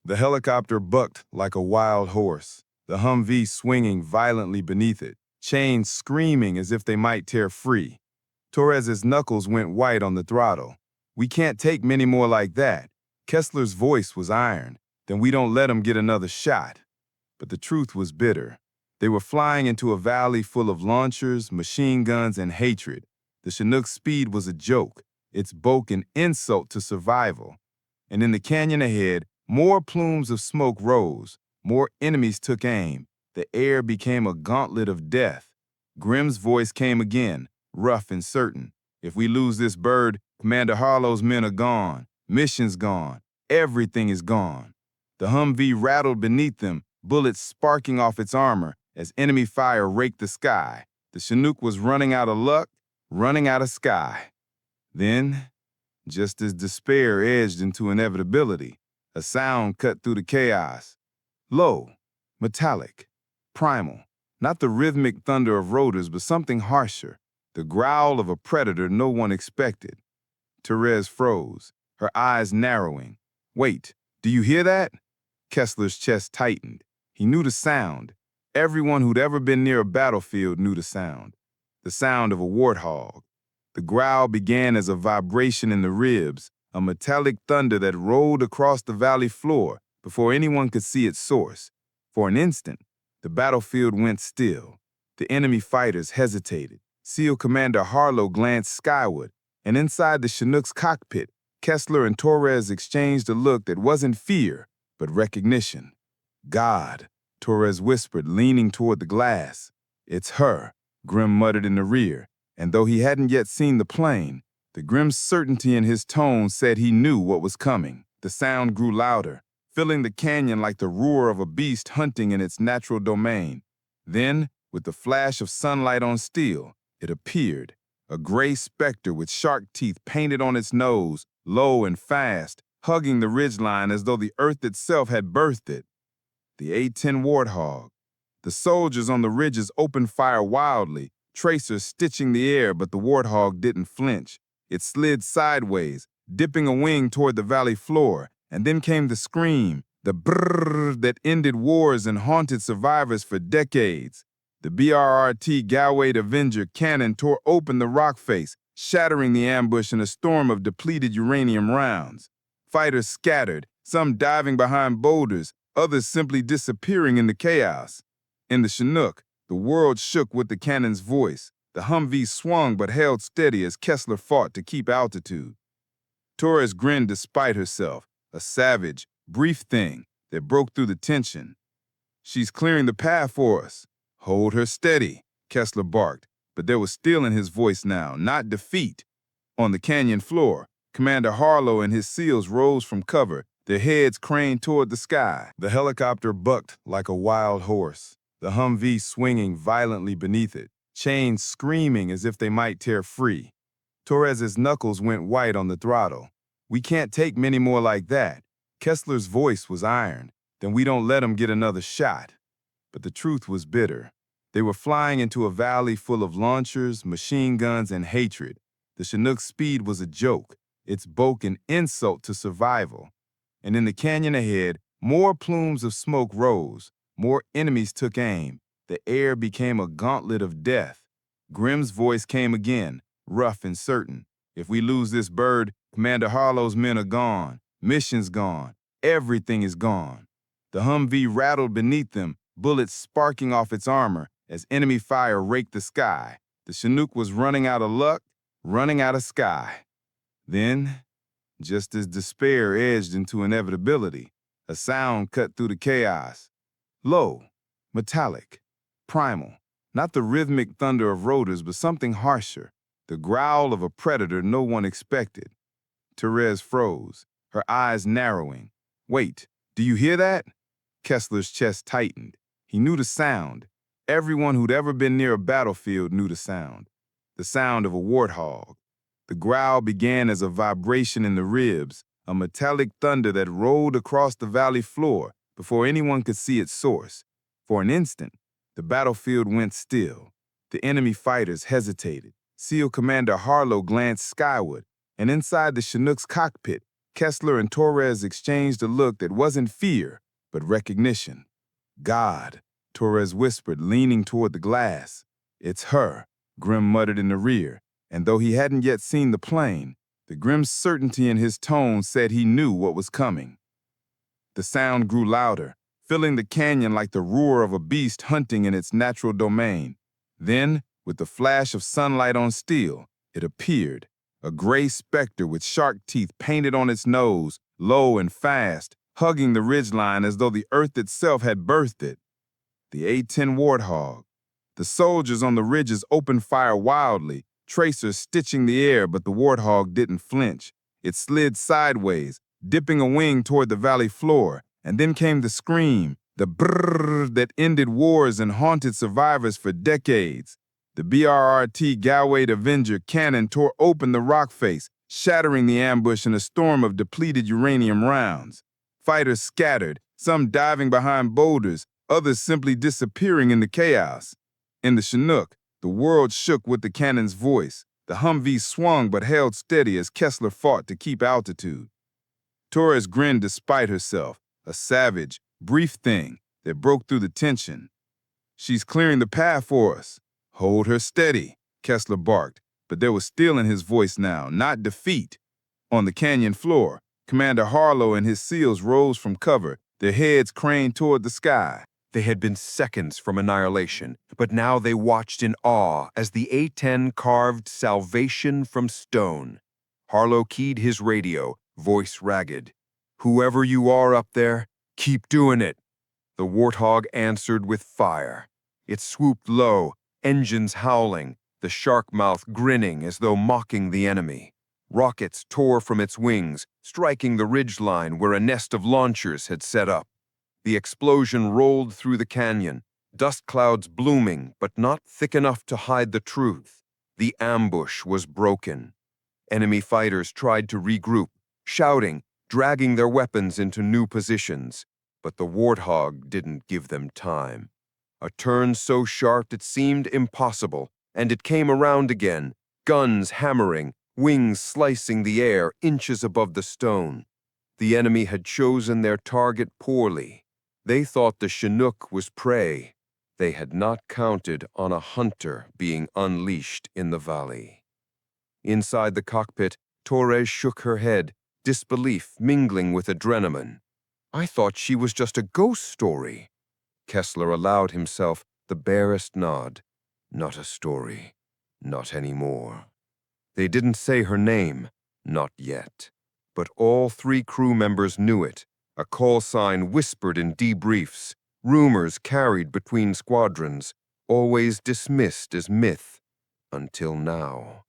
The helicopter bucked like a wild horse, the Humvee swinging violently beneath it, chains screaming as if they might tear free. Torres's knuckles went white on the throttle. "We can't take many more like that." Kessler's voice was iron. "Then we don't let 'em get another shot." But the truth was bitter. They were flying into a valley full of launchers, machine guns, and hatred. The Chinook's speed was a joke, its bulk an insult to survival. And in the canyon ahead, more plumes of smoke rose, more enemies took aim. The air became a gauntlet of death. Grimm's voice came again, rough and certain. "If we lose this bird, Commander Harlow's men are gone. Mission's gone. Everything is gone." The Humvee rattled beneath them, bullets sparking off its armor as enemy fire raked the sky. The Chinook was running out of luck, running out of sky. Then, just as despair edged into inevitability, a sound cut through the chaos. Low, metallic, primal. Not the rhythmic thunder of rotors, but something harsher. The growl of a predator no one expected. Therese froze, her eyes narrowing. "Wait, do you hear that?" Kessler's chest tightened. He knew the sound. Everyone who'd ever been near a battlefield knew the sound. The sound of a warthog. The growl began as a vibration in the ribs, a metallic thunder that rolled across the valley floor before anyone could see its source. For an instant, the battlefield went still. The enemy fighters hesitated. SEAL Commander Harlow glanced skyward, and inside the Chinook's cockpit, Kessler and Torres exchanged a look that wasn't fear, but recognition. "God," Torres whispered, leaning toward the glass. "It's her," Grimm muttered in the rear, and though he hadn't yet seen the plane, the grim certainty in his tone said he knew what was coming. The sound grew louder, filling the canyon like the roar of a beast hunting in its natural domain. Then, with the flash of sunlight on steel, it appeared, a gray specter with shark teeth painted on its nose, low and fast, hugging the ridgeline as though the earth itself had birthed it. The A-10 Warthog. The soldiers on the ridges opened fire wildly, tracers stitching the air, but the Warthog didn't flinch. It slid sideways, dipping a wing toward the valley floor, and then came the scream, the brrrr that ended wars and haunted survivors for decades. The BRRT Galway Avenger cannon tore open the rock face, shattering the ambush in a storm of depleted uranium rounds. Fighters scattered, some diving behind boulders, others simply disappearing in the chaos. In the Chinook, the world shook with the cannon's voice. The Humvee swung but held steady as Kessler fought to keep altitude. Torres grinned despite herself, a savage, brief thing that broke through the tension. "She's clearing the path for us." "Hold her steady," Kessler barked, but there was steel in his voice now, not defeat. On the canyon floor, Commander Harlow and his SEALs rose from cover, their heads craned toward the sky. The helicopter bucked like a wild horse, the Humvee swinging violently beneath it, chains screaming as if they might tear free. Torres's knuckles went white on the throttle. "We can't take many more like that." Kessler's voice was iron. "Then we don't let 'em get another shot." But the truth was bitter. They were flying into a valley full of launchers, machine guns, and hatred. The Chinook's speed was a joke, its bulk an insult to survival. And in the canyon ahead, more plumes of smoke rose, more enemies took aim. The air became a gauntlet of death. Grimm's voice came again, rough and certain. "If we lose this bird, Commander Harlow's men are gone. Mission's gone. Everything is gone." The Humvee rattled beneath them, bullets sparking off its armor as enemy fire raked the sky. The Chinook was running out of luck, running out of sky. Then, just as despair edged into inevitability, a sound cut through the chaos. Low, metallic, primal. Not the rhythmic thunder of rotors, but something harsher. The growl of a predator no one expected. Therese froze, her eyes narrowing. "Wait, do you hear that?" Kessler's chest tightened. He knew the sound. Everyone who'd ever been near a battlefield knew the sound. The sound of a warthog. The growl began as a vibration in the ribs, a metallic thunder that rolled across the valley floor before anyone could see its source. For an instant, the battlefield went still. The enemy fighters hesitated. SEAL Commander Harlow glanced skyward, and inside the Chinook's cockpit, Kessler and Torres exchanged a look that wasn't fear, but recognition. God, Torres whispered, leaning toward the glass. It's her, Grim muttered in the rear, and though he hadn't yet seen the plane, the grim certainty in his tone said he knew what was coming. The sound grew louder, filling the canyon like the roar of a beast hunting in its natural domain. Then, with the flash of sunlight on steel, it appeared, a gray specter with shark teeth painted on its nose, low and fast, hugging the ridgeline as though the earth itself had birthed it. The A-10 Warthog. The soldiers on the ridges opened fire wildly, tracers stitching the air, but the Warthog didn't flinch. It slid sideways, dipping a wing toward the valley floor, and then came the scream, the brrrr that ended wars and haunted survivors for decades. The BRRT Galway Avenger cannon tore open the rock face, shattering the ambush in a storm of depleted uranium rounds. Fighters scattered, some diving behind boulders, others simply disappearing in the chaos. In the Chinook, the world shook with the cannon's voice. The Humvee swung but held steady as Kessler fought to keep altitude. Torres grinned despite herself, a savage, brief thing that broke through the tension. She's clearing the path for us. Hold her steady, Kessler barked, but there was steel in his voice now, not defeat. On the canyon floor, Commander Harlow and his SEALs rose from cover, their heads craned toward the sky. They had been seconds from annihilation, but now they watched in awe as the A-10 carved salvation from stone. Harlow keyed his radio, voice ragged. "Whoever you are up there, keep doing it." The Warthog answered with fire. It swooped low, engines howling, the shark mouth grinning as though mocking the enemy. Rockets tore from its wings, striking the ridgeline where a nest of launchers had set up. The explosion rolled through the canyon, dust clouds blooming but not thick enough to hide the truth. The ambush was broken. Enemy fighters tried to regroup, shouting, dragging their weapons into new positions, but the Warthog didn't give them time. A turn so sharp it seemed impossible, and it came around again, guns hammering, wings slicing the air inches above the stone. The enemy had chosen their target poorly. They thought the Chinook was prey. They had not counted on a hunter being unleashed in the valley. Inside the cockpit, Torres shook her head, disbelief mingling with adrenaline. "I thought she was just a ghost story." Kessler allowed himself the barest nod. "Not a story. Not anymore." They didn't say her name, not yet. But all three crew members knew it. A call sign whispered in debriefs, rumors carried between squadrons, always dismissed as myth, until now.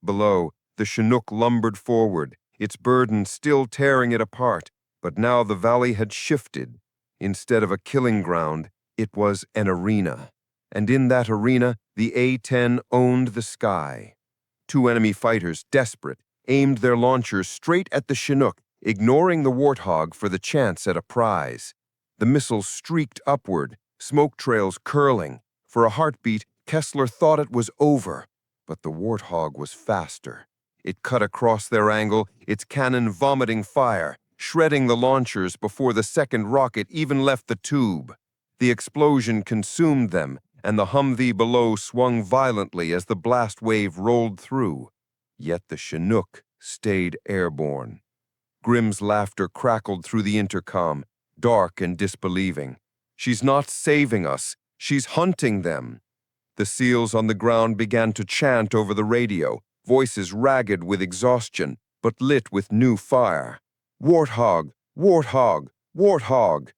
Below, the Chinook lumbered forward, its burden still tearing it apart, but now the valley had shifted. Instead of a killing ground, it was an arena. And in that arena, the A-10 owned the sky. Two enemy fighters, desperate, aimed their launchers straight at the Chinook, ignoring the Warthog for the chance at a prize. The missiles streaked upward, smoke trails curling. For a heartbeat, Kessler thought it was over, but the Warthog was faster. It cut across their angle, its cannon vomiting fire, shredding the launchers before the second rocket even left the tube. The explosion consumed them, and the Humvee below swung violently as the blast wave rolled through. Yet the Chinook stayed airborne. Grim's laughter crackled through the intercom, dark and disbelieving. "She's not saving us, she's hunting them." The SEALs on the ground began to chant over the radio, voices ragged with exhaustion, but lit with new fire. "Warthog! Warthog! Warthog!"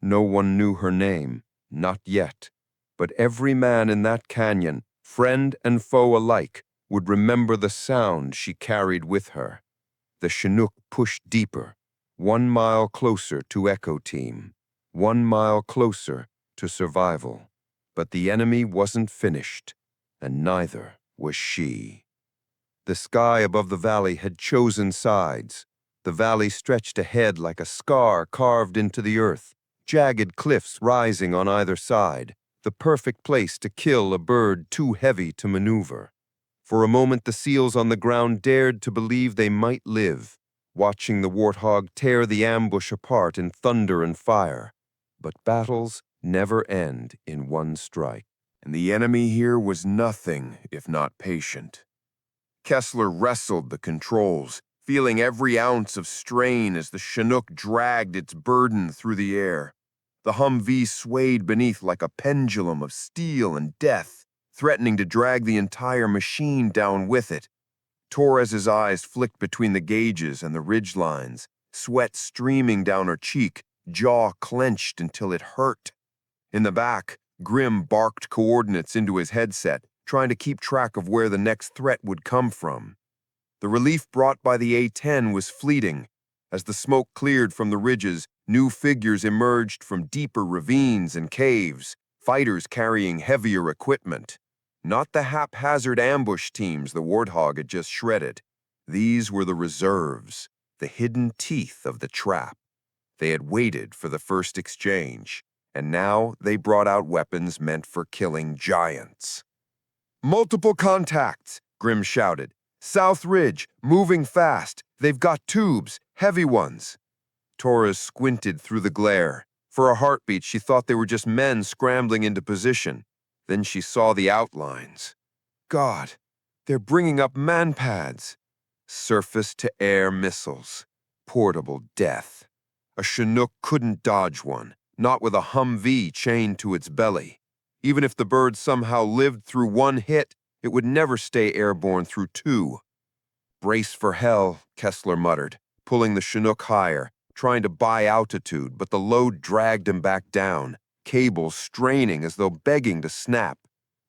No one knew her name, not yet. But every man in that canyon, friend and foe alike, would remember the sound she carried with her. The Chinook pushed deeper, 1 mile closer to Echo Team, 1 mile closer to survival. But the enemy wasn't finished, and neither was she. The sky above the valley had chosen sides. The valley stretched ahead like a scar carved into the earth, jagged cliffs rising on either side, the perfect place to kill a bird too heavy to maneuver. For a moment, the SEALs on the ground dared to believe they might live. watching the Warthog tear the ambush apart in thunder and fire. But battles never end in one strike. And the enemy here was nothing if not patient. Kessler wrestled the controls, feeling every ounce of strain as the Chinook dragged its burden through the air. The Humvee swayed beneath like a pendulum of steel and death, threatening to drag the entire machine down with it. Torres's eyes flicked between the gauges and the ridge lines, sweat streaming down her cheek, jaw clenched until it hurt. In the back, Grim barked coordinates into his headset, trying to keep track of where the next threat would come from. The relief brought by the A-10 was fleeting. As the smoke cleared from the ridges, new figures emerged from deeper ravines and caves, fighters carrying heavier equipment. Not the haphazard ambush teams the Warthog had just shredded. These were the reserves, the hidden teeth of the trap. They had waited for the first exchange, and now they brought out weapons meant for killing giants. "Multiple contacts," Grim shouted. "South Ridge, moving fast. They've got tubes, heavy ones." Torres squinted through the glare. For a heartbeat, she thought they were just men scrambling into position. Then she saw the outlines. God, they're bringing up manpads. Surface-to-air missiles. Portable death. A Chinook couldn't dodge one, not with a Humvee chained to its belly. Even if the bird somehow lived through one hit, it would never stay airborne through two. "Brace for hell," Kessler muttered, pulling the Chinook higher, trying to buy altitude, but the load dragged him back down, cables straining as though begging to snap.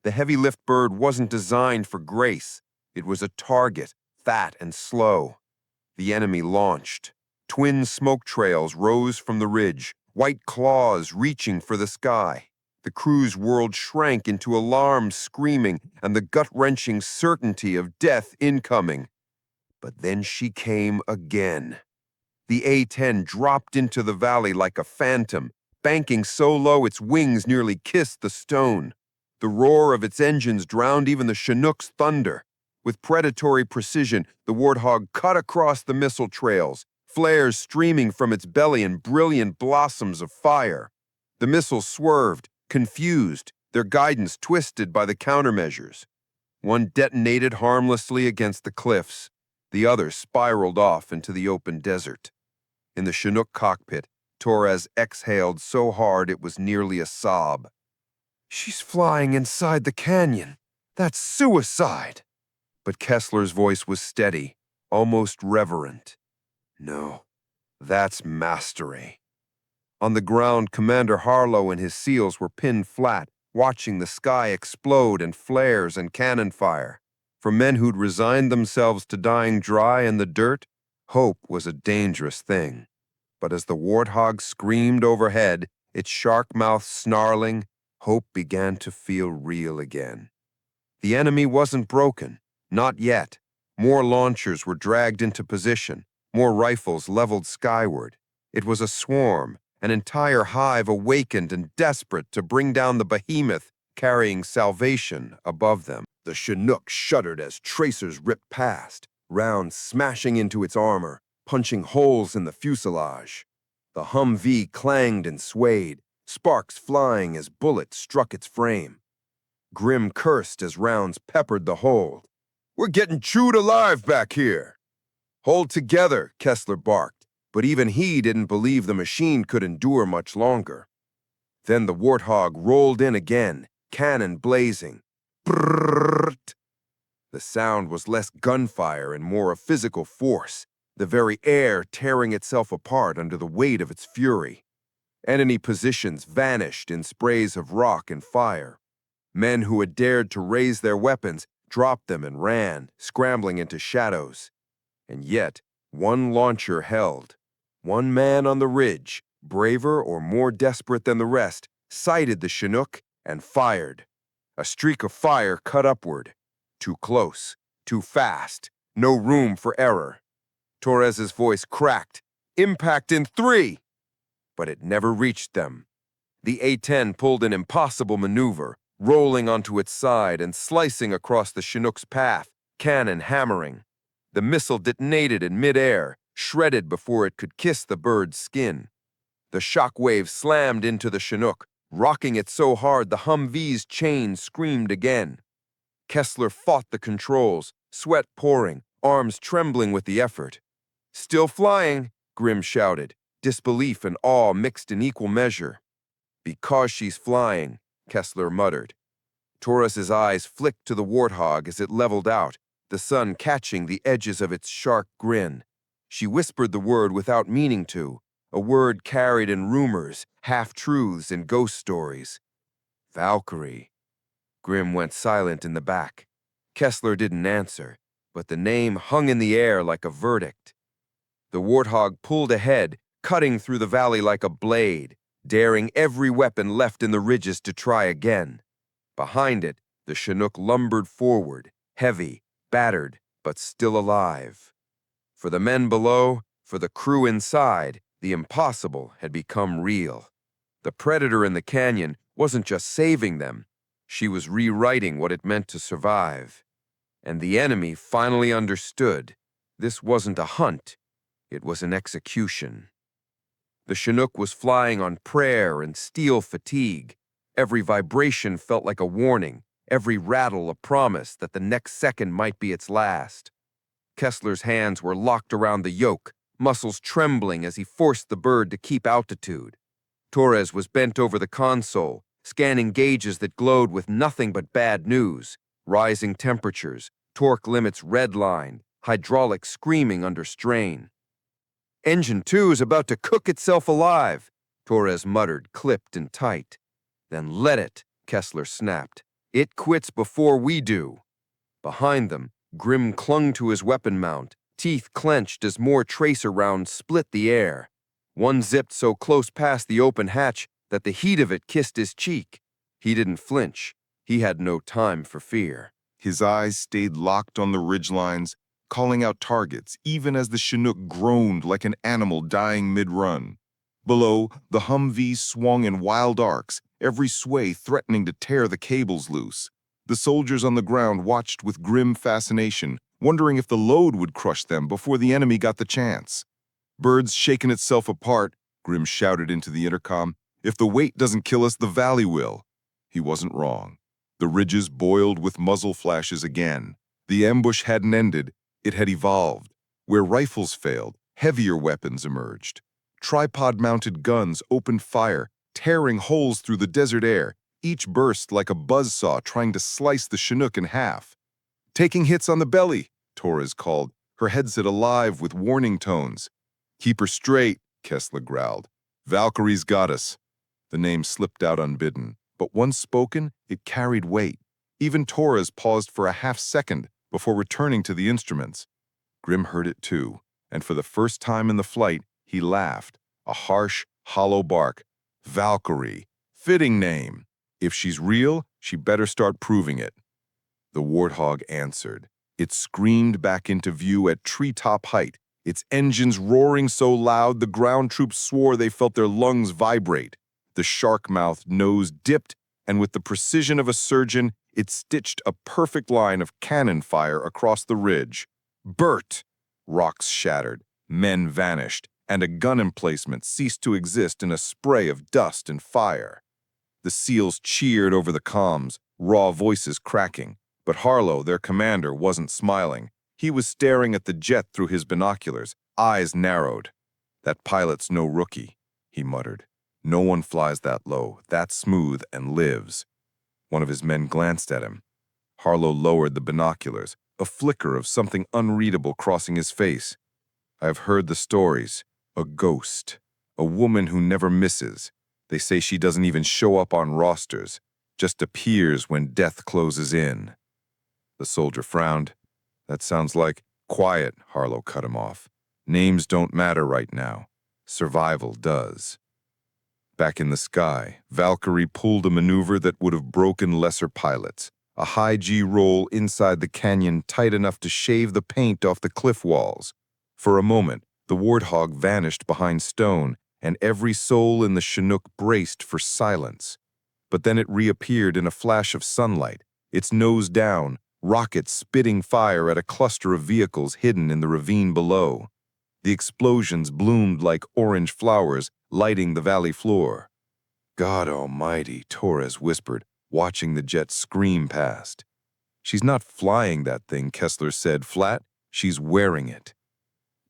The heavy-lift bird wasn't designed for grace. It was a target, fat and slow. The enemy launched. Twin smoke trails rose from the ridge, white claws reaching for the sky. The crew's world shrank into alarm screaming and the gut-wrenching certainty of death incoming. But then she came again. The A-10 dropped into the valley like a phantom, banking so low its wings nearly kissed the stone. The roar of its engines drowned even the Chinook's thunder. With predatory precision, the Warthog cut across the missile trails, flares streaming from its belly in brilliant blossoms of fire. The missiles swerved, confused, their guidance twisted by the countermeasures. One detonated harmlessly against the cliffs. The other spiraled off into the open desert. In the Chinook cockpit, Torres exhaled so hard it was nearly a sob. "She's flying inside the canyon. That's suicide." But Kessler's voice was steady, almost reverent. "No, that's mastery." On the ground, Commander Harlow and his SEALs were pinned flat, watching the sky explode in flares and cannon fire. For men who'd resigned themselves to dying dry in the dirt, hope was a dangerous thing. But as the Warthog screamed overhead, its shark mouth snarling, hope began to feel real again. The enemy wasn't broken, not yet. More launchers were dragged into position, more rifles leveled skyward. It was a swarm, an entire hive awakened and desperate to bring down the behemoth carrying salvation above them. The Chinook shuddered as tracers ripped past, rounds smashing into its armor, punching holes in the fuselage. The Humvee clanged and swayed, sparks flying as bullets struck its frame. Grim cursed as rounds peppered the hold. "We're getting chewed alive back here." "Hold together," Kessler barked, but even he didn't believe the machine could endure much longer. Then the Warthog rolled in again, cannon blazing. Brrrrt. The sound was less gunfire and more of physical force, the very air tearing itself apart under the weight of its fury. Enemy positions vanished in sprays of rock and fire. Men who had dared to raise their weapons dropped them and ran, scrambling into shadows. And yet, one launcher held. One man on the ridge, braver or more desperate than the rest, sighted the Chinook and fired. A streak of fire cut upward. Too close, too fast, no room for error. Torres's voice cracked. "Impact in 3!" But it never reached them. The A-10 pulled an impossible maneuver, rolling onto its side and slicing across the Chinook's path, cannon hammering. The missile detonated in midair, shredded before it could kiss the bird's skin. The shock wave slammed into the Chinook, rocking it so hard the Humvee's chain screamed again. Kessler fought the controls, sweat pouring, arms trembling with the effort. "Still flying," Grim shouted, disbelief and awe mixed in equal measure. "Because she's flying," Kessler muttered. Torres's eyes flicked to the Warthog as it leveled out, the sun catching the edges of its shark grin. She whispered the word without meaning to, a word carried in rumors, half-truths, and ghost stories. "Valkyrie." Grim went silent in the back. Kessler didn't answer, but the name hung in the air like a verdict. The Warthog pulled ahead, cutting through the valley like a blade, daring every weapon left in the ridges to try again. Behind it, the Chinook lumbered forward, heavy, battered, but still alive. For the men below, for the crew inside, the impossible had become real. The predator in the canyon wasn't just saving them, she was rewriting what it meant to survive. And the enemy finally understood. This wasn't a hunt, it was an execution. The Chinook was flying on prayer and steel fatigue. Every vibration felt like a warning, every rattle a promise that the next second might be its last. Kessler's hands were locked around the yoke, muscles trembling as he forced the bird to keep altitude. Torres was bent over the console, scanning gauges that glowed with nothing but bad news, rising temperatures, torque limits redlined, hydraulics screaming under strain. "Engine 2 is about to cook itself alive," Torres muttered, clipped and tight. "Then let it," Kessler snapped. "It quits before we do." Behind them, Grim clung to his weapon mount, teeth clenched as more tracer rounds split the air. One zipped so close past the open hatch that the heat of it kissed his cheek. He didn't flinch. He had no time for fear. His eyes stayed locked on the ridgelines, calling out targets, even as the Chinook groaned like an animal dying mid-run. Below, the Humvee swung in wild arcs, every sway threatening to tear the cables loose. The soldiers on the ground watched with grim fascination, wondering if the load would crush them before the enemy got the chance. "Bird's shaking itself apart," Grim shouted into the intercom. "If the weight doesn't kill us, the valley will." He wasn't wrong. The ridges boiled with muzzle flashes again. The ambush hadn't ended, it had evolved. Where rifles failed, heavier weapons emerged. Tripod-mounted guns opened fire, tearing holes through the desert air, each burst like a buzzsaw trying to slice the Chinook in half. "Taking hits on the belly," Torres called, her headset alive with warning tones. "Keep her straight," Kessler growled. "Valkyrie's got us." The name slipped out unbidden, but once spoken, it carried weight. Even Torres paused for a half-second before returning to the instruments. Grim heard it too, and for the first time in the flight, he laughed, a harsh, hollow bark. "Valkyrie, fitting name. If she's real, she better start proving it." The Warthog answered. It screamed back into view at treetop height, its engines roaring so loud the ground troops swore they felt their lungs vibrate. The shark-mouthed nose dipped, and with the precision of a surgeon, it stitched a perfect line of cannon fire across the ridge. Bert! Rocks shattered, men vanished, and a gun emplacement ceased to exist in a spray of dust and fire. The SEALs cheered over the comms, raw voices cracking, but Harlow, their commander, wasn't smiling. He was staring at the jet through his binoculars, eyes narrowed. "That pilot's no rookie," he muttered. "No one flies that low, that smooth, and lives." One of his men glanced at him. Harlow lowered the binoculars, a flicker of something unreadable crossing his face. "I've heard the stories. A ghost. A woman who never misses. They say she doesn't even show up on rosters, just appears when death closes in." The soldier frowned. "That sounds like—" "Quiet," Harlow cut him off. "Names don't matter right now. Survival does." Back in the sky, Valkyrie pulled a maneuver that would have broken lesser pilots. A high-G roll inside the canyon tight enough to shave the paint off the cliff walls. For a moment, the Warthog vanished behind stone, and every soul in the Chinook braced for silence. But then it reappeared in a flash of sunlight, its nose down, rockets spitting fire at a cluster of vehicles hidden in the ravine below. The explosions bloomed like orange flowers, lighting the valley floor. God almighty, Torres whispered, watching the jet scream past. She's not flying that thing, Kessler said flat. She's wearing it.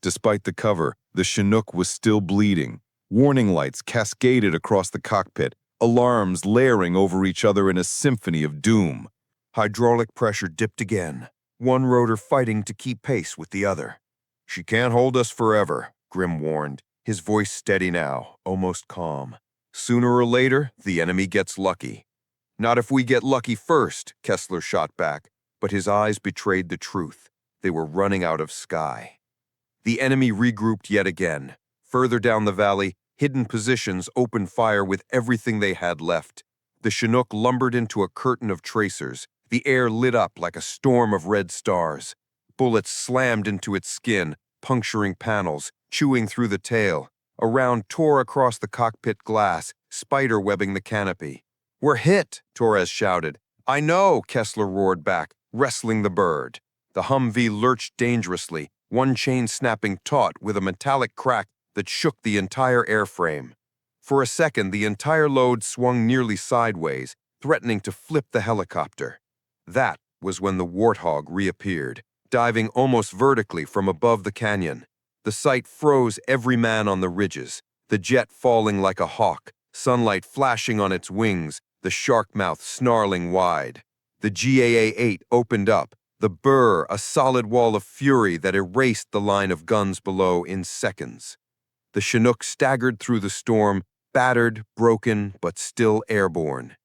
Despite the cover, the Chinook was still bleeding. Warning lights cascaded across the cockpit, alarms layering over each other in a symphony of doom. Hydraulic pressure dipped again, one rotor fighting to keep pace with the other. "She can't hold us forever," Grim warned, his voice steady now, almost calm. "Sooner or later, the enemy gets lucky." "Not if we get lucky first," Kessler shot back, but his eyes betrayed the truth. They were running out of sky. The enemy regrouped yet again. Further down the valley, hidden positions opened fire with everything they had left. The Chinook lumbered into a curtain of tracers. The air lit up like a storm of red stars. Bullets slammed into its skin, puncturing panels, chewing through the tail. A round tore across the cockpit glass, spider-webbing the canopy. "We're hit," Torres shouted. "I know," Kessler roared back, wrestling the bird. The Humvee lurched dangerously, one chain snapping taut with a metallic crack that shook the entire airframe. For a second, the entire load swung nearly sideways, threatening to flip the helicopter. That was when the Warthog reappeared, diving almost vertically from above the canyon. The sight froze every man on the ridges, the jet falling like a hawk, sunlight flashing on its wings, the shark mouth snarling wide. The GAA-8 opened up, the burr a solid wall of fury that erased the line of guns below in seconds. The Chinook staggered through the storm, battered, broken, but still airborne.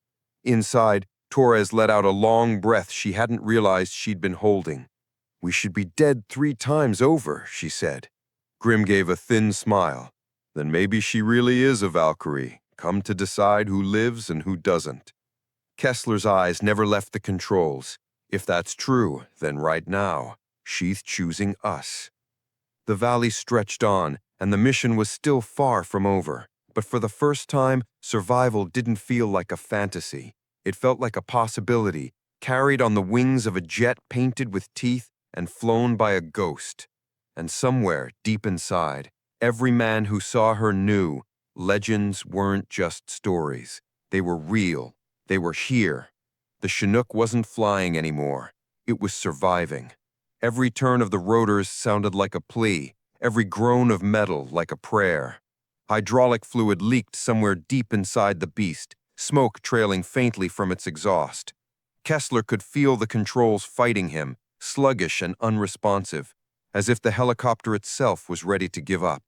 Inside, Torres let out a long breath she hadn't realized she'd been holding. "We should be dead 3 times over," she said. Grim gave a thin smile. "Then maybe she really is a Valkyrie, come to decide who lives and who doesn't." Kessler's eyes never left the controls. If that's true, then right now, she's choosing us. The valley stretched on, and the mission was still far from over. But for the first time, survival didn't feel like a fantasy. It felt like a possibility, carried on the wings of a jet painted with teeth and flown by a ghost. And somewhere, deep inside, every man who saw her knew legends weren't just stories. They were real. They were here. The Chinook wasn't flying anymore. It was surviving. Every turn of the rotors sounded like a plea, every groan of metal like a prayer. Hydraulic fluid leaked somewhere deep inside the beast, smoke trailing faintly from its exhaust. Kessler could feel the controls fighting him, sluggish and unresponsive, as if the helicopter itself was ready to give up.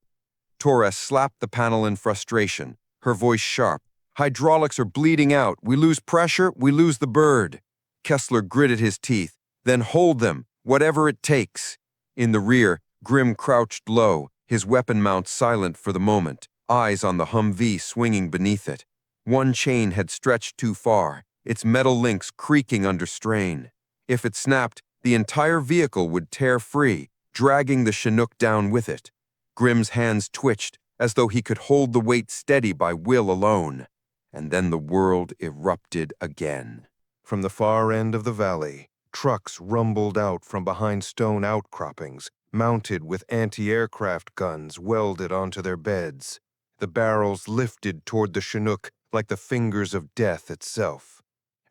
Torres slapped the panel in frustration, her voice sharp. "Hydraulics are bleeding out. We lose pressure, we lose the bird." Kessler gritted his teeth. "Then hold them, whatever it takes." In the rear, Grim crouched low, his weapon mount silent for the moment, eyes on the Humvee swinging beneath it. One chain had stretched too far, its metal links creaking under strain. If it snapped, the entire vehicle would tear free, dragging the Chinook down with it. Grim's hands twitched, as though he could hold the weight steady by will alone. And then the world erupted again. From the far end of the valley, trucks rumbled out from behind stone outcroppings, mounted with anti-aircraft guns welded onto their beds. The barrels lifted toward the Chinook like the fingers of death itself.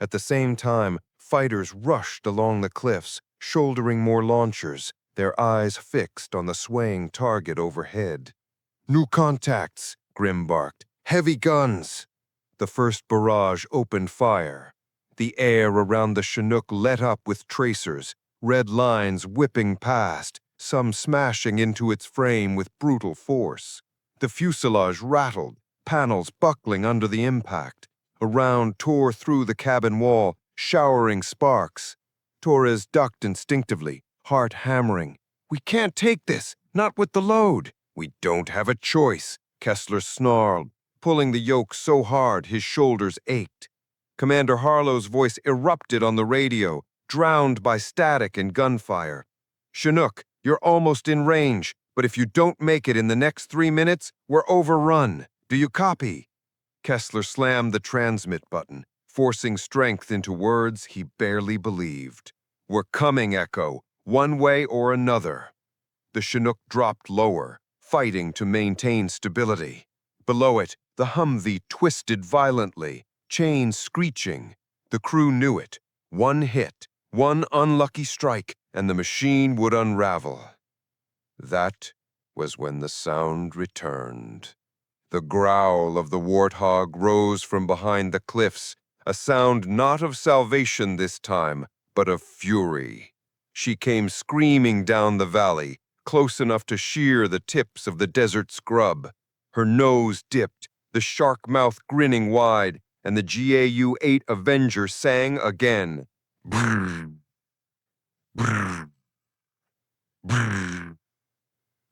At the same time, fighters rushed along the cliffs, shouldering more launchers, their eyes fixed on the swaying target overhead. "New contacts," Grim barked. "Heavy guns." The first barrage opened fire. The air around the Chinook lit up with tracers, red lines whipping past, some smashing into its frame with brutal force. The fuselage rattled, panels buckling under the impact. A round tore through the cabin wall, showering sparks. Torres ducked instinctively, heart hammering. "We can't take this, not with the load." "We don't have a choice," Kessler snarled, pulling the yoke so hard his shoulders ached. Commander Harlow's voice erupted on the radio, drowned by static and gunfire. "Chinook, you're almost in range, but if you don't make it in the next 3 minutes, we're overrun. Do you copy?" Kessler slammed the transmit button, forcing strength into words he barely believed. "We're coming, Echo, one way or another." The Chinook dropped lower, fighting to maintain stability. Below it, the Humvee twisted violently, chains screeching. The crew knew it. One hit, one unlucky strike, and the machine would unravel. That was when the sound returned. The growl of the Warthog rose from behind the cliffs, a sound not of salvation this time, but of fury. She came screaming down the valley, close enough to shear the tips of the desert scrub. Her nose dipped, the shark mouth grinning wide, and the GAU-8 Avenger sang again. Brrr, brrr, brrr.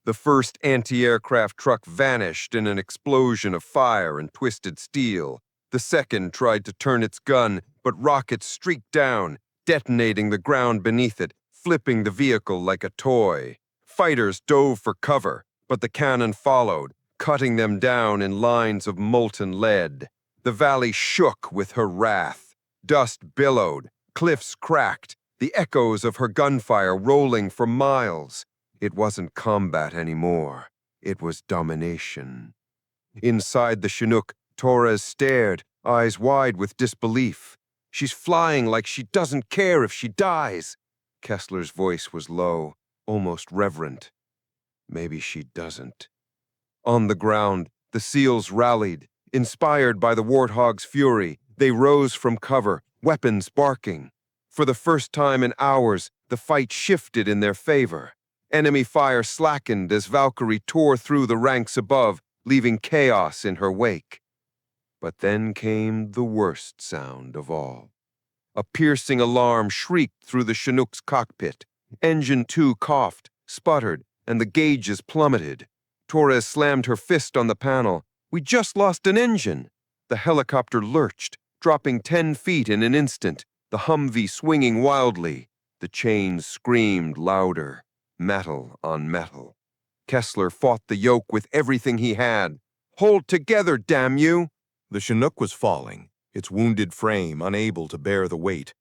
The first anti-aircraft truck vanished in an explosion of fire and twisted steel. The second tried to turn its gun, but rockets streaked down, detonating the ground beneath it, flipping the vehicle like a toy. Fighters dove for cover, but the cannon followed, cutting them down in lines of molten lead. The valley shook with her wrath. Dust billowed, cliffs cracked, the echoes of her gunfire rolling for miles. It wasn't combat anymore. It was domination. Inside the Chinook, Torres stared, eyes wide with disbelief. She's flying like she doesn't care if she dies. Kessler's voice was low, almost reverent. Maybe she doesn't. On the ground, the SEALs rallied. Inspired by the Warthog's fury, they rose from cover, weapons barking. For the first time in hours, the fight shifted in their favor. Enemy fire slackened as Valkyrie tore through the ranks above, leaving chaos in her wake. But then came the worst sound of all. A piercing alarm shrieked through the Chinook's cockpit. Engine 2 coughed, sputtered, and the gauges plummeted. Torres slammed her fist on the panel. We just lost an engine. The helicopter lurched, dropping 10 feet in an instant, the Humvee swinging wildly. The chains screamed louder. Metal on metal. Kessler fought the yoke with everything he had. Hold together, damn you! The Chinook was falling, its wounded frame unable to bear the weight.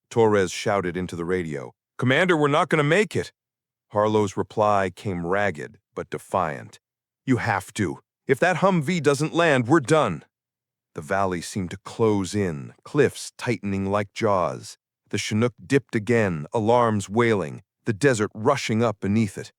Torres shouted into the radio, "Commander, we're not going to make it!" Harlow's reply came ragged but defiant. "You have to. If that Humvee doesn't land, we're done." The valley seemed to close in, cliffs tightening like jaws. The Chinook dipped again, alarms wailing, the desert rushing up beneath it.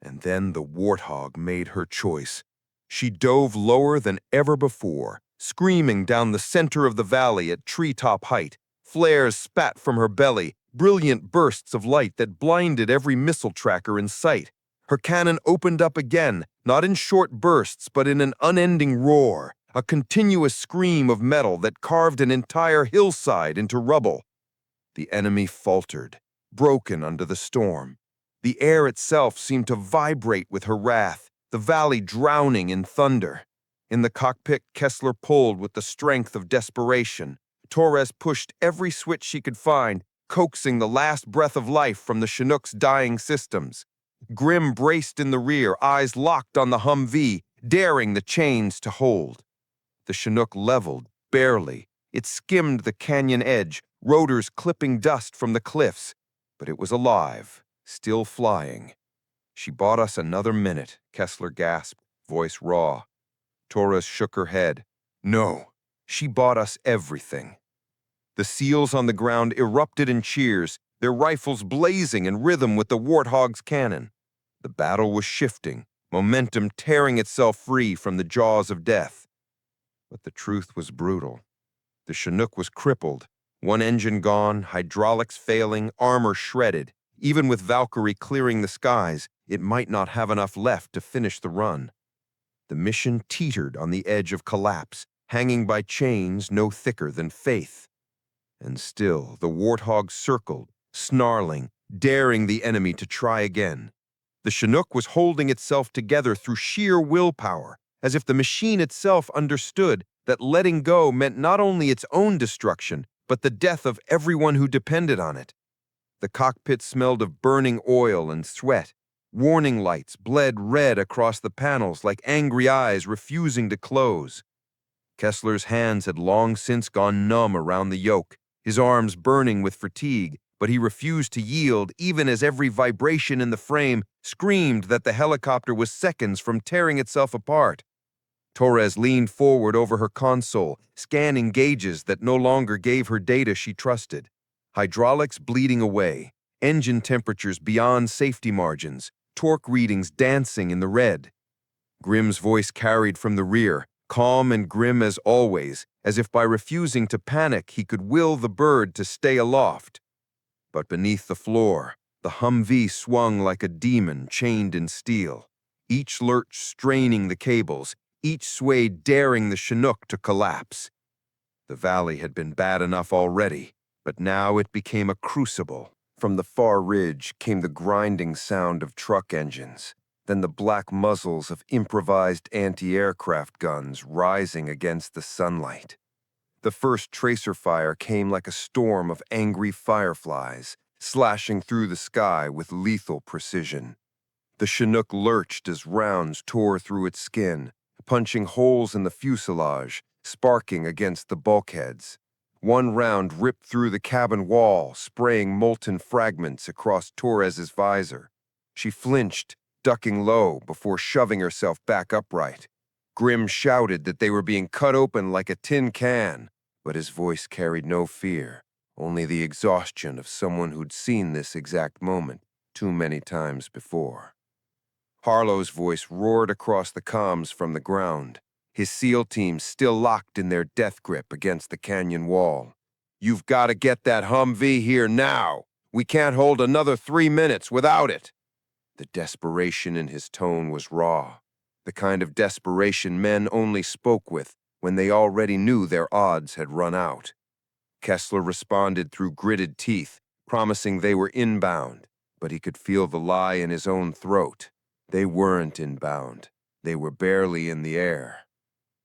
And then the Warthog made her choice. She dove lower than ever before, screaming down the center of the valley at treetop height. Flares spat from her belly, brilliant bursts of light that blinded every missile tracker in sight. Her cannon opened up again, not in short bursts, but in an unending roar, a continuous scream of metal that carved an entire hillside into rubble. The enemy faltered, broken under the storm. The air itself seemed to vibrate with her wrath, the valley drowning in thunder. In the cockpit, Kessler pulled with the strength of desperation. Torres pushed every switch she could find, coaxing the last breath of life from the Chinook's dying systems. Grimm braced in the rear, eyes locked on the Humvee, daring the chains to hold. The Chinook leveled, barely. It skimmed the canyon edge, rotors clipping dust from the cliffs. But it was alive, still flying. "She bought us another minute," Kessler gasped, voice raw. Torres shook her head. "No, she bought us everything." The SEALs on the ground erupted in cheers, their rifles blazing in rhythm with the Warthog's cannon. The battle was shifting, momentum tearing itself free from the jaws of death. But the truth was brutal. The Chinook was crippled, one engine gone, hydraulics failing, armor shredded. Even with Valkyrie clearing the skies, it might not have enough left to finish the run. The mission teetered on the edge of collapse, hanging by chains no thicker than faith. And still, the Warthog circled, snarling, daring the enemy to try again. The Chinook was holding itself together through sheer willpower, as if the machine itself understood that letting go meant not only its own destruction, but the death of everyone who depended on it. The cockpit smelled of burning oil and sweat. Warning lights bled red across the panels like angry eyes refusing to close. Kessler's hands had long since gone numb around the yoke, his arms burning with fatigue, but he refused to yield even as every vibration in the frame screamed that the helicopter was seconds from tearing itself apart. Torres leaned forward over her console, scanning gauges that no longer gave her data she trusted. Hydraulics bleeding away, engine temperatures beyond safety margins, torque readings dancing in the red. Grimm's voice carried from the rear, calm and grim as always, as if by refusing to panic he could will the bird to stay aloft. But beneath the floor, the Humvee swung like a demon chained in steel, each lurch straining the cables, each sway daring the Chinook to collapse. The valley had been bad enough already, but now it became a crucible. From the far ridge came the grinding sound of truck engines, then the black muzzles of improvised anti-aircraft guns rising against the sunlight. The first tracer fire came like a storm of angry fireflies, slashing through the sky with lethal precision. The Chinook lurched as rounds tore through its skin, punching holes in the fuselage, sparking against the bulkheads. One round ripped through the cabin wall, spraying molten fragments across Torres's visor. She flinched, ducking low before shoving herself back upright. Grimm shouted that they were being cut open like a tin can, but his voice carried no fear, only the exhaustion of someone who'd seen this exact moment too many times before. Harlow's voice roared across the comms from the ground, his SEAL team still locked in their death grip against the canyon wall. "You've got to get that Humvee here now. We can't hold another 3 minutes without it." The desperation in his tone was raw, the kind of desperation men only spoke with when they already knew their odds had run out. Kessler responded through gritted teeth, promising they were inbound, but he could feel the lie in his own throat. They weren't inbound. They were barely in the air.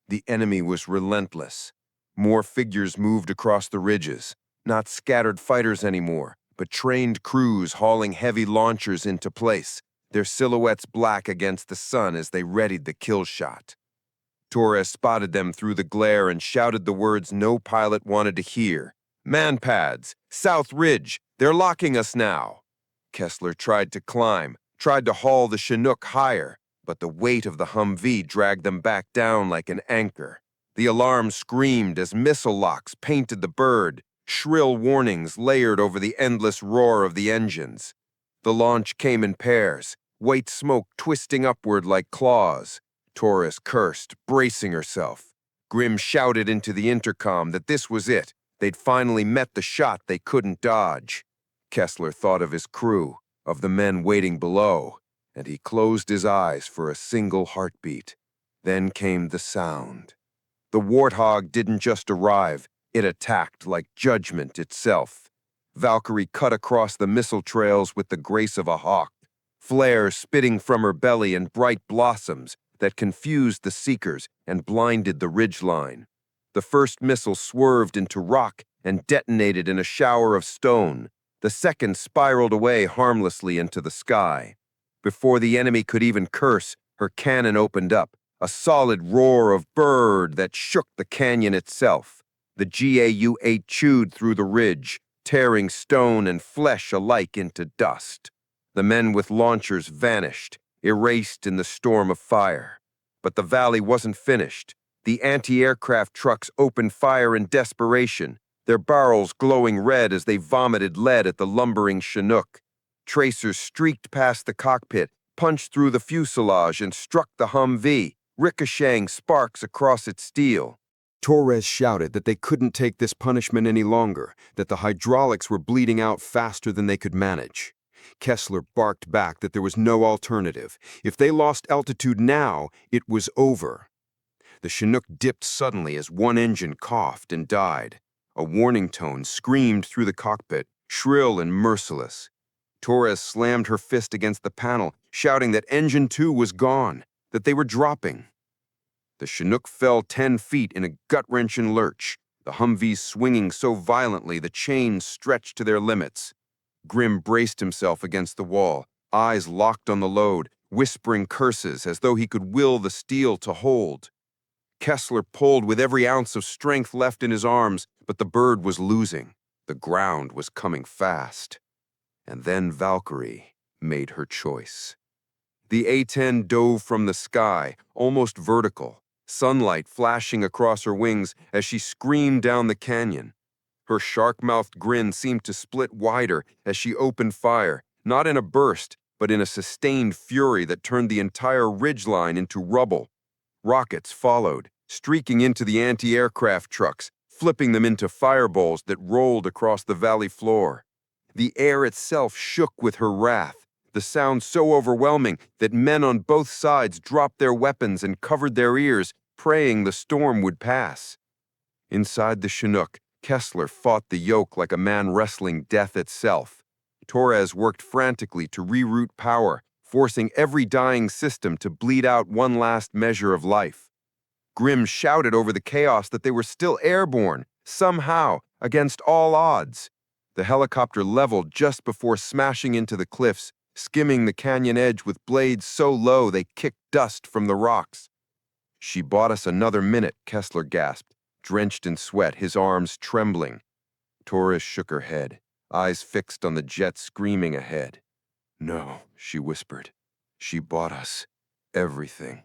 The enemy was relentless. More figures moved across the ridges, not scattered fighters anymore, but trained crews hauling heavy launchers into place, their silhouettes black against the sun as they readied the kill shot. Torres spotted them through the glare and shouted the words no pilot wanted to hear. "Man pads! South Ridge! They're locking us now!" Kessler tried to climb, tried to haul the Chinook higher, but the weight of the Humvee dragged them back down like an anchor. The alarm screamed as missile locks painted the bird, shrill warnings layered over the endless roar of the engines. The launch came in pairs, white smoke twisting upward like claws. Torres cursed, bracing herself. Grimm shouted into the intercom that this was it. They'd finally met the shot they couldn't dodge. Kessler thought of his crew, of the men waiting below, and he closed his eyes for a single heartbeat. Then came the sound. The Warthog didn't just arrive, it attacked like judgment itself. Valkyrie cut across the missile trails with the grace of a hawk, flares spitting from her belly and bright blossoms that confused the seekers and blinded the ridgeline. The first missile swerved into rock and detonated in a shower of stone. The second spiraled away harmlessly into the sky. Before the enemy could even curse, her cannon opened up, a solid roar of bird that shook the canyon itself. The GAU-8 chewed through the ridge, tearing stone and flesh alike into dust. The men with launchers vanished, erased in the storm of fire. But the valley wasn't finished. The anti-aircraft trucks opened fire in desperation, their barrels glowing red as they vomited lead at the lumbering Chinook. Tracers streaked past the cockpit, punched through the fuselage, and struck the Humvee, ricocheting sparks across its steel. Torres shouted that they couldn't take this punishment any longer, that the hydraulics were bleeding out faster than they could manage. Kessler barked back that there was no alternative. If they lost altitude now, it was over. The Chinook dipped suddenly as one engine coughed and died. A warning tone screamed through the cockpit, shrill and merciless. Torres slammed her fist against the panel, shouting that Engine 2 was gone, that they were dropping. The Chinook fell 10 feet in a gut-wrenching lurch, the Humvee swinging so violently the chains stretched to their limits. Grimm braced himself against the wall, eyes locked on the load, whispering curses as though he could will the steel to hold. Kessler pulled with every ounce of strength left in his arms, but the bird was losing. The ground was coming fast. And then Valkyrie made her choice. The A-10 dove from the sky, almost vertical, sunlight flashing across her wings as she screamed down the canyon. Her shark-mouthed grin seemed to split wider as she opened fire, not in a burst, but in a sustained fury that turned the entire ridgeline into rubble. Rockets followed, streaking into the anti-aircraft trucks, flipping them into fireballs that rolled across the valley floor. The air itself shook with her wrath, the sound so overwhelming that men on both sides dropped their weapons and covered their ears, praying the storm would pass. Inside the Chinook, Kessler fought the yoke like a man wrestling death itself. Torres worked frantically to reroute power, forcing every dying system to bleed out one last measure of life. Grimm shouted over the chaos that they were still airborne, somehow, against all odds. The helicopter leveled just before smashing into the cliffs, skimming the canyon edge with blades so low they kicked dust from the rocks. "She bought us another minute," Kessler gasped, drenched in sweat, his arms trembling. Torres shook her head, eyes fixed on the jet screaming ahead. "No," she whispered. "She bought us everything."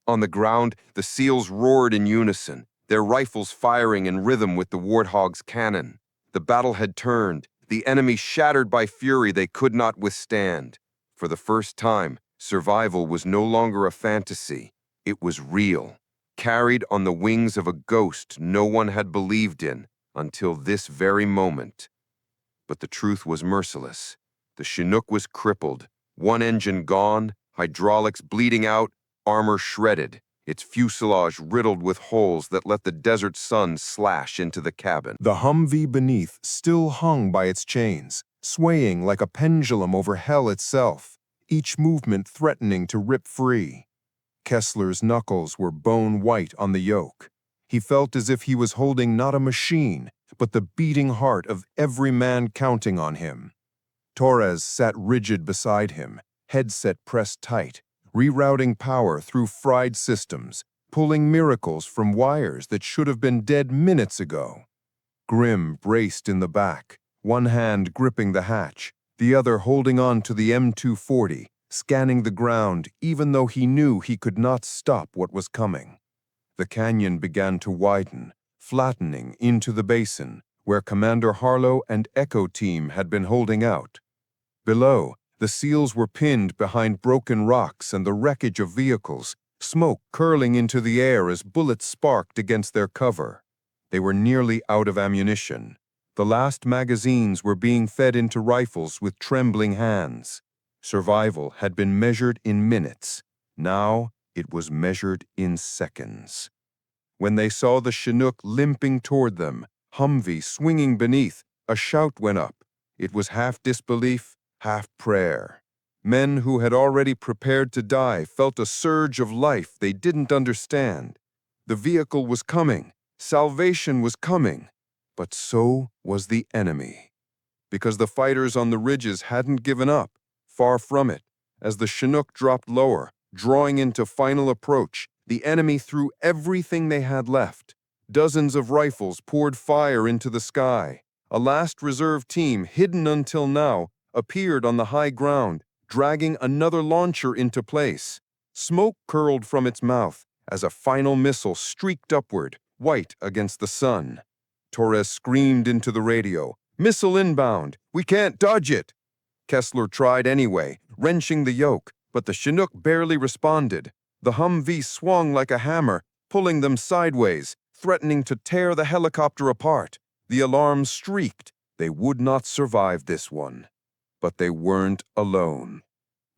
On the ground, the SEALs roared in unison, their rifles firing in rhythm with the Warthog's cannon. The battle had turned, the enemy shattered by fury they could not withstand. For the first time, survival was no longer a fantasy. It was real, carried on the wings of a ghost no one had believed in until this very moment. But the truth was merciless. The Chinook was crippled, one engine gone, hydraulics bleeding out, armor shredded, its fuselage riddled with holes that let the desert sun slash into the cabin. The Humvee beneath still hung by its chains, swaying like a pendulum over hell itself, each movement threatening to rip free. Kessler's knuckles were bone white on the yoke. He felt as if he was holding not a machine, but the beating heart of every man counting on him. Torres sat rigid beside him, headset pressed tight, rerouting power through fried systems, pulling miracles from wires that should have been dead minutes ago. Grimm braced in the back, one hand gripping the hatch, the other holding on to the M240, scanning the ground even though he knew he could not stop what was coming. The canyon began to widen, flattening into the basin, where Commander Harlow and Echo Team had been holding out. Below, the SEALs were pinned behind broken rocks and the wreckage of vehicles, smoke curling into the air as bullets sparked against their cover. They were nearly out of ammunition. The last magazines were being fed into rifles with trembling hands. Survival had been measured in minutes. Now it was measured in seconds. When they saw the Chinook limping toward them, Humvee swinging beneath, a shout went up. It was half disbelief, half prayer. Men who had already prepared to die felt a surge of life they didn't understand. The vehicle was coming. Salvation was coming. But so was the enemy. Because the fighters on the ridges hadn't given up. Far from it. As the Chinook dropped lower, drawing into final approach, the enemy threw everything they had left. Dozens of rifles poured fire into the sky. A last reserve team, hidden until now, appeared on the high ground, dragging another launcher into place. Smoke curled from its mouth as a final missile streaked upward, white against the sun. Torres screamed into the radio, "Missile inbound! We can't dodge it!" Kessler tried anyway, wrenching the yoke, but the Chinook barely responded. The Humvee swung like a hammer, pulling them sideways, threatening to tear the helicopter apart. The alarm streaked. They would not survive this one. But they weren't alone.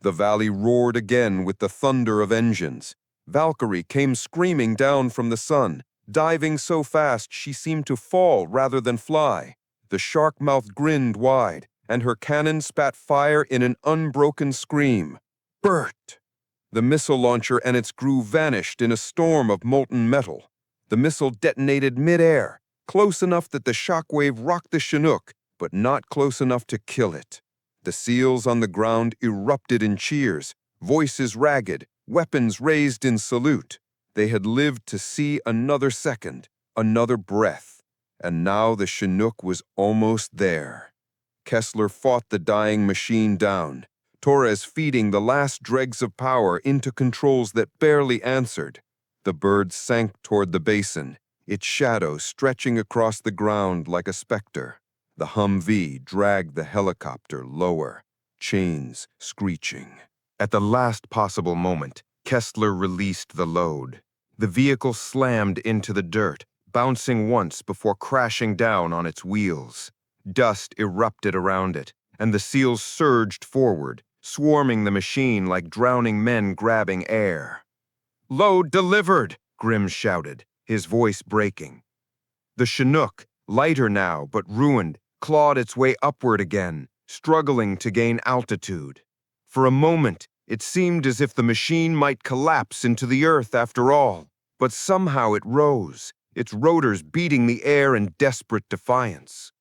The valley roared again with the thunder of engines. Valkyrie came screaming down from the sun, diving so fast she seemed to fall rather than fly. The shark mouth grinned wide, and her cannon spat fire in an unbroken scream. Bert! The missile launcher and its crew vanished in a storm of molten metal. The missile detonated mid-air, close enough that the shockwave rocked the Chinook, but not close enough to kill it. The SEALs on the ground erupted in cheers, voices ragged, weapons raised in salute. They had lived to see another second, another breath. And now the Chinook was almost there. Kessler fought the dying machine down, Torres feeding the last dregs of power into controls that barely answered. The bird sank toward the basin, its shadow stretching across the ground like a specter. The Humvee dragged the helicopter lower, chains screeching. At the last possible moment, Kessler released the load. The vehicle slammed into the dirt, bouncing once before crashing down on its wheels. Dust erupted around it, and the seals surged forward, swarming the machine like drowning men grabbing air. "Load delivered!" Grimm shouted, his voice breaking. The Chinook, lighter now but ruined, clawed its way upward again, struggling to gain altitude. For a moment, it seemed as if the machine might collapse into the earth after all, but somehow it rose, its rotors beating the air in desperate defiance.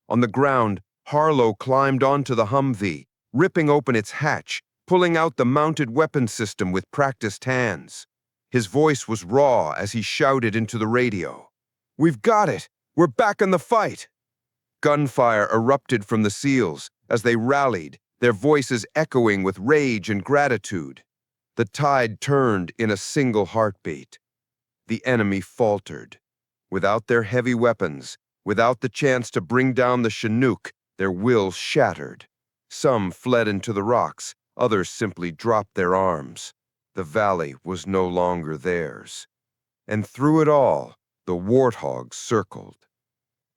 On the ground, Harlow climbed onto the Humvee, ripping open its hatch, pulling out the mounted weapon system with practiced hands. His voice was raw as he shouted into the radio. "We've got it! We're back in the fight!" Gunfire erupted from the SEALs as they rallied, their voices echoing with rage and gratitude. The tide turned in a single heartbeat. The enemy faltered. Without their heavy weapons, without the chance to bring down the Chinook, their wills shattered. Some fled into the rocks, others simply dropped their arms. The valley was no longer theirs. And through it all, the Warthog circled.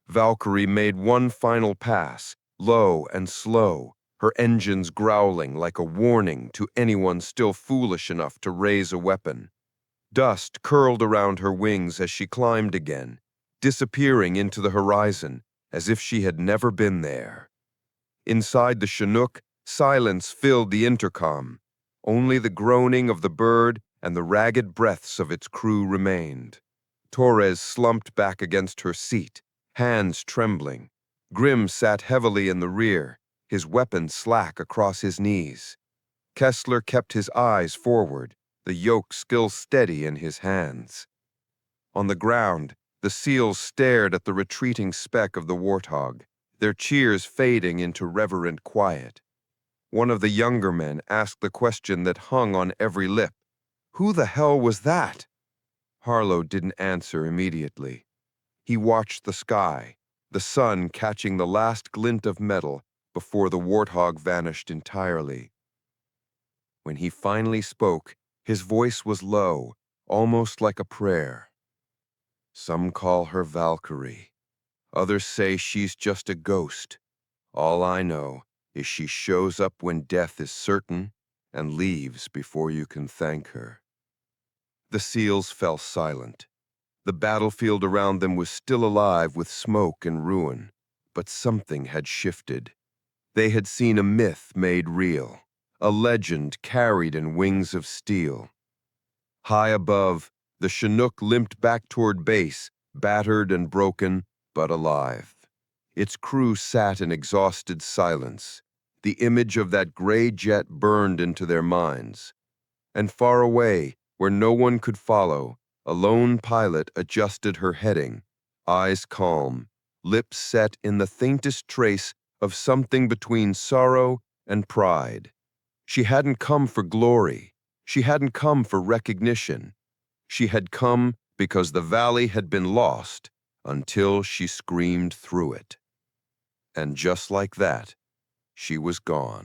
Valkyrie made one final pass, low and slow, her engines growling like a warning to anyone still foolish enough to raise a weapon. Dust curled around her wings as she climbed again, disappearing into the horizon as if she had never been there. Inside the Chinook, silence filled the intercom. Only the groaning of the bird and the ragged breaths of its crew remained. Torres slumped back against her seat, hands trembling. Grimm sat heavily in the rear, his weapon slack across his knees. Kessler kept his eyes forward, the yoke still steady in his hands. On the ground, the SEALs stared at the retreating speck of the Warthog, their cheers fading into reverent quiet. One of the younger men asked the question that hung on every lip. "Who the hell was that?" Harlow didn't answer immediately. He watched the sky, the sun catching the last glint of metal before the Warthog vanished entirely. When he finally spoke, his voice was low, almost like a prayer. "Some call her Valkyrie. Others say she's just a ghost. All I know is she shows up when death is certain and leaves before you can thank her." The SEALs fell silent. The battlefield around them was still alive with smoke and ruin, but something had shifted. They had seen a myth made real, a legend carried in wings of steel. High above, the Chinook limped back toward base, battered and broken, but alive. Its crew sat in exhausted silence. The image of that gray jet burned into their minds. And far away, where no one could follow, a lone pilot adjusted her heading, eyes calm, lips set in the faintest trace of something between sorrow and pride. She hadn't come for glory. She hadn't come for recognition. She had come because the valley had been lost until she screamed through it. And just like that, she was gone.